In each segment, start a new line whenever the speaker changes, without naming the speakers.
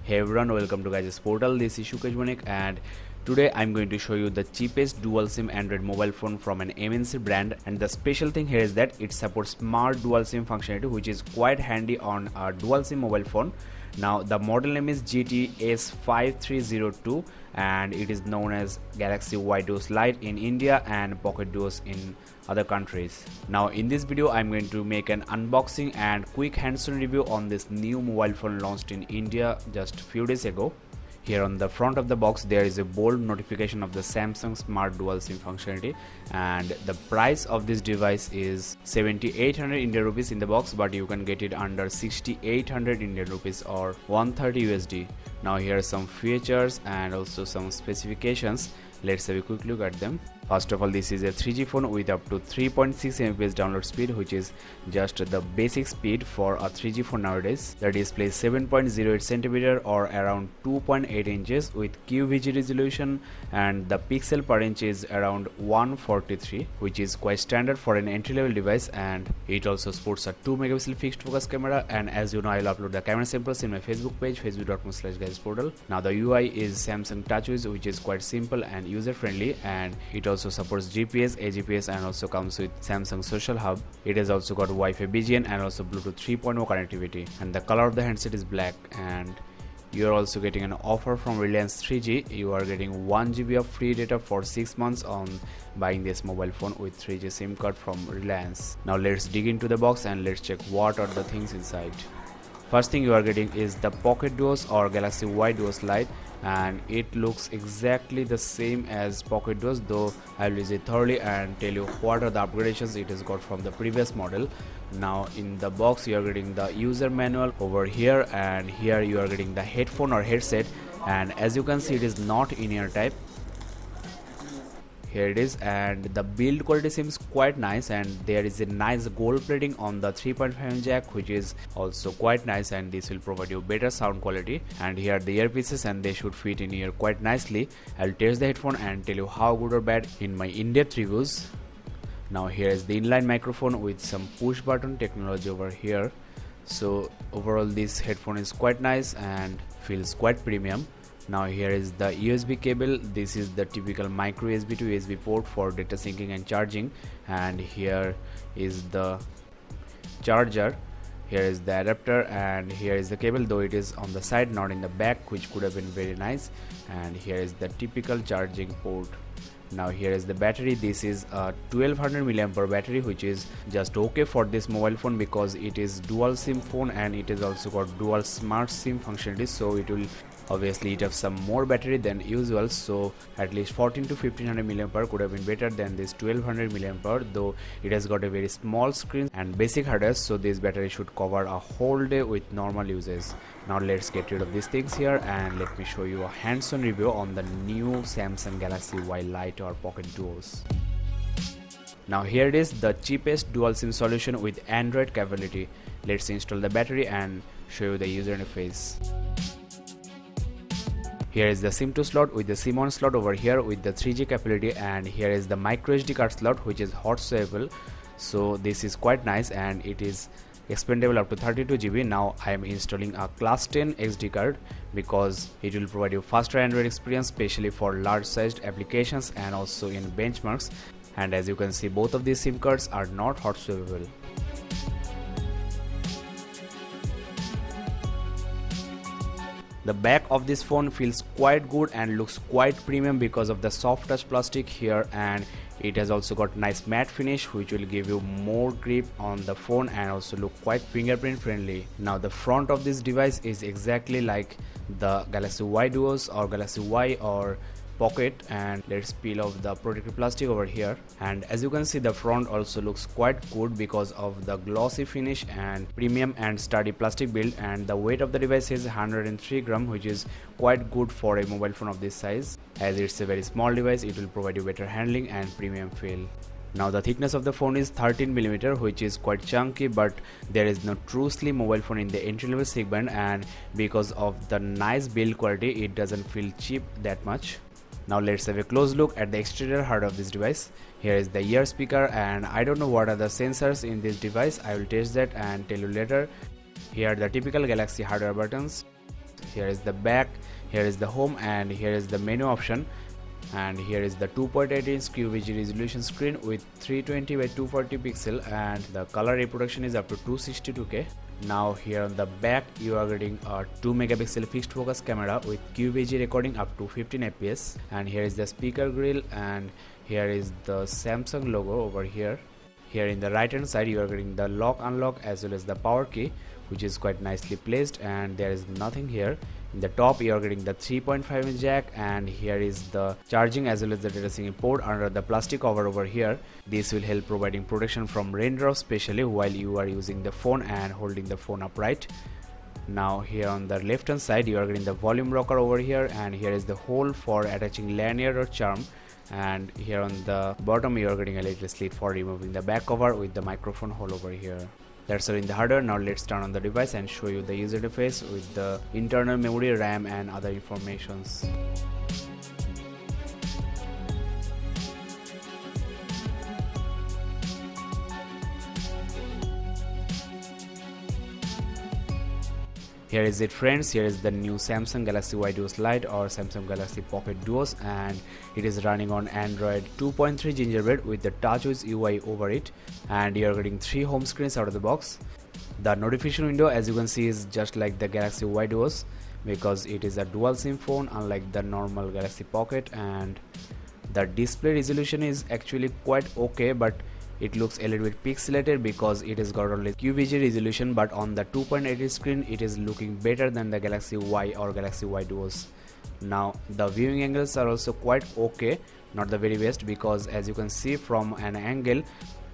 Hey everyone, welcome to Guys Portal. This is Shukesh and today I'm going to show you the cheapest dual SIM Android mobile phone from an MNC brand. And the special thing here is that it supports smart dual SIM functionality, which is quite handy on a dual SIM mobile phone. Now the model name is GT-S5302 and it is known as Galaxy Y DUOS Lite in India and Pocket DUOS in other countries. Now in this video I'm going to make an unboxing and quick hands-on review on this new mobile phone launched in India just a few days ago. Here on the front of the box there is a bold notification of the Samsung Smart Dual SIM functionality, and the price of this device is 7800 Indian rupees in the box, but you can get it under 6800 Indian rupees or 130 USD. Now here are some features and also some specifications. Let's have a quick look at them. First of all, this is a 3G phone with up to 3.6 Mbps download speed, which is just the basic speed for a 3G phone nowadays. The display is 7.08 cm or around 2.8 inches with QVG resolution, and the pixel per inch is around 143, which is quite standard for an entry-level device. And it also sports a 2 megapixel fixed focus camera, and as you know, I'll upload the camera samples in my Facebook page, facebook.com/guysportal. Now the UI is Samsung TouchWiz, which is quite simple and user-friendly, and it also supports GPS, AGPS, and also comes with Samsung Social Hub. It has also got Wi-Fi BGN and also Bluetooth 3.0 connectivity, and the color of the handset is black. And you are also getting an offer from Reliance 3G. You are getting 1 GB of free data for 6 months on buying this mobile phone with 3G SIM card from Reliance. Now let's dig into the box and let's check what are the things inside. First thing you are getting is the Pocket DUOS or Galaxy Y DUOS Lite, and it looks exactly the same as Pocket DUOS, though I will use it thoroughly and tell you what are the upgradations it has got from the previous model. Now in the box you are getting the user manual over here, and here you are getting the headphone or headset, and as you can see it is not in-ear type. Here it is, and the build quality seems quite nice, and there is a nice gold plating on the 3.5 jack, which is also quite nice, and this will provide you better sound quality. And here are the earpieces, and they should fit in here quite nicely. I'll test the headphone and tell you how good or bad in my in-depth reviews. Now here is the inline microphone with some push button technology over here. So overall this headphone is quite nice and feels quite premium. Now here is the USB cable. This is the typical micro USB to USB port for data syncing and charging, and here is the charger. Here is the adapter, and here is the cable, though it is on the side, not in the back, which could have been very nice. And here is the typical charging port. Now here is the battery. This is a 1200 mAh battery, which is just okay for this mobile phone because it is dual SIM phone and it is also got dual smart SIM functionality, so it will obviously it have some more battery than usual. So at least 14 to 1500 mAh could have been better than this 1200 mAh, though it has got a very small screen and basic hardware, so this battery should cover a whole day with normal usage. Now let's get rid of these things here and let me show you a hands-on review on the new Samsung Galaxy Y Lite or Pocket DUOS. Now here it is, the cheapest dual SIM solution with Android capability. Let's install the battery and show you the user interface. Here is the SIM 2 slot with the SIM on slot over here with the 3G capability, and here is the micro SD card slot, which is hot swappable. So this is quite nice and it is expandable up to 32 GB. Now I am installing a class 10 SD card because it will provide you faster Android experience, especially for large sized applications and also in benchmarks. And as you can see, both of these SIM cards are not hot swappable. The back of this phone feels quite good and looks quite premium because of the soft touch plastic here, and it has also got nice matte finish, which will give you more grip on the phone and also look quite fingerprint friendly. Now the front of this device is exactly like the Galaxy Y DUOS or Galaxy Y or Pocket, and let's peel off the protective plastic over here. And as you can see, the front also looks quite good because of the glossy finish and premium and sturdy plastic build, and the weight of the device is 103 grams, which is quite good for a mobile phone of this size. As it's a very small device, it will provide you better handling and premium feel. Now the thickness of the phone is 13 mm, which is quite chunky, but there is no true slim mobile phone in the entry level segment, and because of the nice build quality it doesn't feel cheap that much. Now let's have a close look at the exterior hardware of this device. Here is the ear speaker, and I don't know what are the sensors in this device. I will test that and tell you later. Here are the typical Galaxy hardware buttons. Here is the back, here is the home, and here is the menu option. And here is the 2.8-inch QVG resolution screen with 320 by 240 pixel, and the color reproduction is up to 262K. Now here on the back you are getting a 2 megapixel fixed focus camera with QVG recording up to 15 fps, and here is the speaker grill, and here is the Samsung logo over here. Here in the right hand side you are getting the lock unlock as well as the power key, which is quite nicely placed, and there is nothing here. In the top you are getting the 3.5-inch jack, and here is the charging as well as the data syncing port under the plastic cover over here. This will help providing protection from raindrops, especially while you are using the phone and holding the phone upright. Now here on the left hand side you are getting the volume rocker over here, and here is the hole for attaching lanyard or charm, and here on the bottom you are getting a little slit for removing the back cover with the microphone hole over here. That's all in the hardware. Now let's turn on the device and show you the user interface with the internal memory, RAM and other informations. Here is it friends, here is the new Samsung Galaxy Y DUOS Lite or Samsung Galaxy Pocket DUOS, and it is running on Android 2.3 Gingerbread with the TouchWiz UI over it, and you are getting 3 home screens out of the box. The notification window, as you can see, is just like the Galaxy Y DUOS because it is a dual SIM phone unlike the normal Galaxy Pocket, and the display resolution is actually quite okay, but it looks a little bit pixelated because it has got only QVG resolution, but on the 2.8 screen it is looking better than the Galaxy Y or Galaxy Y DUOS. Now the viewing angles are also quite okay, not the very best, because as you can see from an angle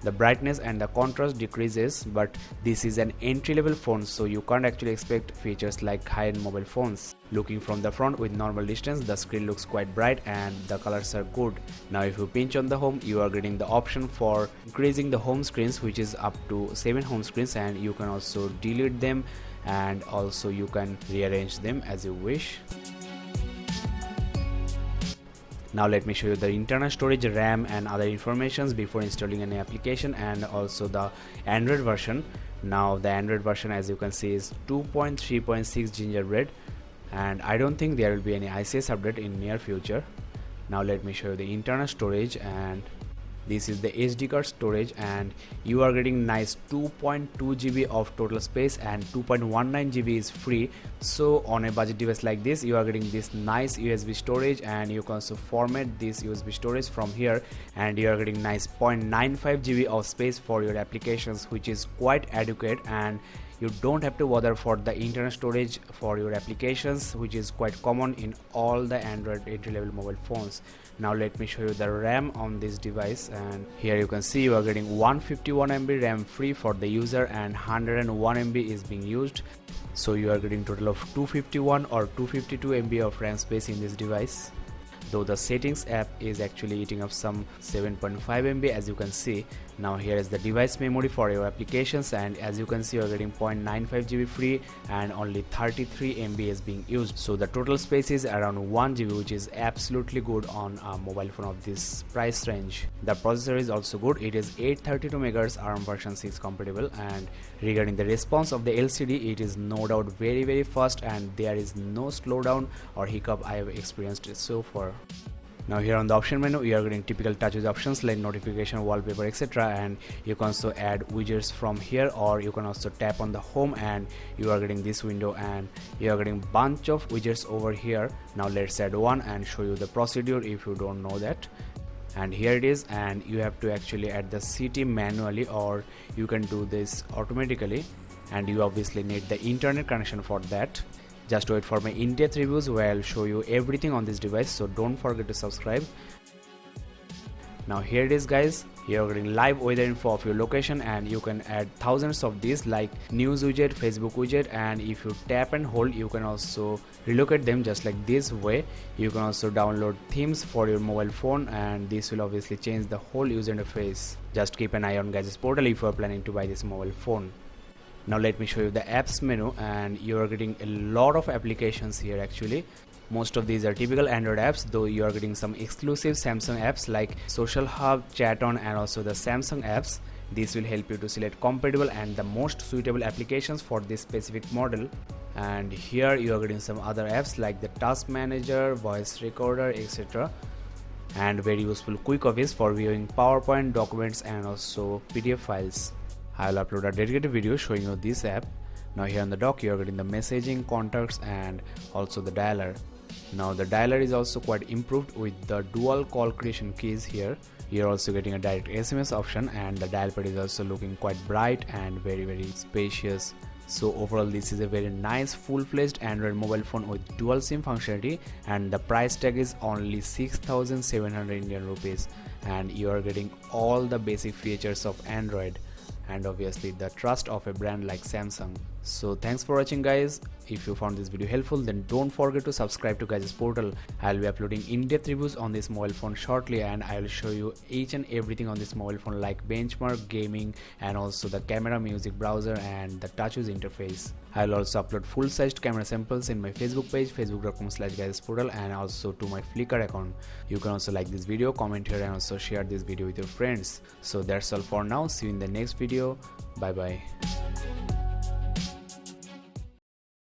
the brightness and the contrast decreases, but this is an entry-level phone, so you can't actually expect features like high-end mobile phones. Looking from the front with normal distance, the screen looks quite bright and the colors are good. Now if you pinch on the home, you are getting the option for increasing the home screens, which is up to 7 home screens, and you can also delete them, and also you can rearrange them as you wish. Now let me show you the internal storage, RAM and other informations before installing any application, and also the Android version. Now the Android version, as you can see, is 2.3.6 Gingerbread, and I don't think there will be any ICS update in near future. Now let me show you the internal storage, and this is the SD card storage, and you are getting nice 2.2 GB of total space and 2.19 GB is free. So on a budget device like this, you are getting this nice USB storage, and you can also format this USB storage from here, and you are getting nice 0.95 GB of space for your applications, which is quite adequate, and you don't have to bother for the internal storage for your applications, which is quite common in all the Android entry-level mobile phones. Now let me show you the RAM on this device, and here you can see you are getting 151 MB RAM free for the user and 101 MB is being used. So you are getting total of 251 or 252 MB of RAM space in this device. Though the settings app is actually eating up some 7.5 MB, as you can see. Now here is the device memory for your applications, and as you can see you are getting 0.95 GB free and only 33 MB is being used. So the total space is around 1 GB, which is absolutely good on a mobile phone of this price range. The processor is also good. It is 832 MHz ARM version 6 compatible, and regarding the response of the LCD, it is no doubt very fast, and there is no slowdown or hiccup I have experienced so far. Now here on the option menu, you are getting typical TouchWiz options like notification, wallpaper, etc., and you can also add widgets from here, or you can also tap on the home and you are getting this window, and you are getting bunch of widgets over here. Now let's add one and show you the procedure if you don't know that. And here it is, and you have to actually add the CT manually, or you can do this automatically, and you obviously need the internet connection for that. Just wait for my in-depth reviews where I'll show you everything on this device, so don't forget to subscribe. Now here it is guys, you're getting live weather info of your location, and you can add thousands of these like news widget, Facebook widget, and if you tap and hold you can also relocate them just like this way. You can also download themes for your mobile phone, and this will obviously change the whole user interface. Just keep an eye on Gadgets portal if you are planning to buy this mobile phone. Now let me show you the apps menu, and you are getting a lot of applications here actually. Most of these are typical Android apps, though you are getting some exclusive Samsung apps like Social Hub, Chat On, and also the Samsung apps. This will help you to select compatible and the most suitable applications for this specific model. And here you are getting some other apps like the task manager, voice recorder, etc. and very useful quick office for viewing PowerPoint documents and also PDF files. I will upload a dedicated video showing you this app. Now here on the dock you are getting the messaging, contacts and also the dialer. Now the dialer is also quite improved with the dual call creation keys here. You're also getting a direct SMS option, and the dial pad is also looking quite bright and very spacious. So overall this is a very nice full-fledged Android mobile phone with dual SIM functionality, and the price tag is only 6,700 Indian rupees, and you are getting all the basic features of Android and obviously the trust of a brand like Samsung. So thanks for watching guys. If you found this video helpful, then don't forget to subscribe to Gadgets Portal. I'll be uploading in-depth reviews on this mobile phone shortly, and I'll show you each and everything on this mobile phone like benchmark, gaming and also the camera, music browser and the TouchWiz interface. I'll also upload full-sized camera samples in my Facebook page, facebook.com/gadgetsportal, and also to my Flickr account. You can also like this video, comment here and also share this video with your friends. So that's all for now. See you in the next video. Bye bye.